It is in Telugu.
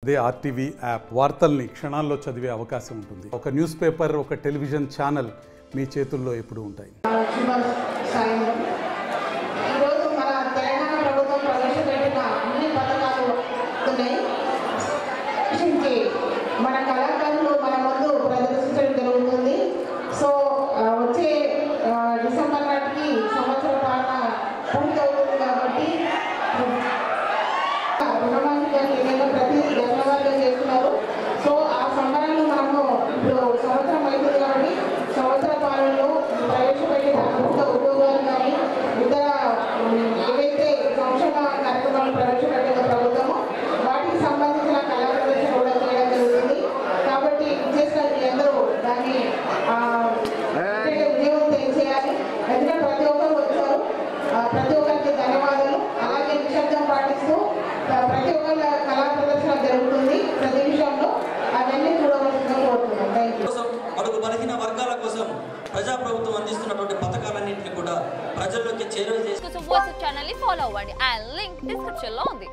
అదే ఆర్టీవీ యాప్ వార్తల్ని క్షణాల్లో చదివే అవకాశం ఉంటుంది. ఒక న్యూస్ పేపర్, ఒక టెలివిజన్ ఛానల్ మీ చేతుల్లో ఎప్పుడూ ఉంటాయి. ఈరోజు మన తెలంగాణ ప్రభుత్వం ప్రవేశపెట్టిన అన్ని పథకాలు మన కళాకారులు మన ముందు ప్రదర్శించడం జరుగుతుంది. సో వచ్చే డిసెంబర్ నాటికి సంవత్సర పాలన పూర్తవుతుంది కాబట్టి రుణమాఫీ ఏదైనా ప్రతి ధన్యవాదాలు చేస్తున్నారు. సో ఆ సంబరాన్ని మనము ఇప్పుడు సంవత్సరం అవుతుంది కాబట్టి సంవత్సర పాలనలో ప్రవేశపెట్టిన ఉద్యోగాలు కానీ ఇతర ఏవైతే సంక్షేమ కార్యక్రమాలు ప్రవేశపెట్టిన ప్రభుత్వము వాటికి సంబంధించిన కళా ప్రదర్శన కూడా చేయడం జరుగుతుంది. కాబట్టి చేసిన అందరూ దాన్ని వినియోగం చేయాలి. ఎందుకంటే ప్రతి ఒక్కరు వచ్చారు, ప్రతి ఒక్కరికి ధన్యవాదాలు. అలాగే నిశ్శబ్దం పాటిస్తూ ప్రతి ఒక్కరి కళా ప్రదర్శన జరుగుతుంది. ప్రతి విషయంలో అవన్నీ చూడవలసిందిగా కోరుతున్నాం. Thank you. అడుగు బలహీన వర్గాల కోసం ప్రజాప్రభుత్వం అందిస్తున్నటువంటి పథకాలన్నింటినీ కూడా ప్రజల్లోకి చేరువ చేసి వాట్సాప్ ఛానల్ ని ఫాలో అవ్వండి. ఆ లింక్ డిస్క్రిప్షన్ లో ఉంది.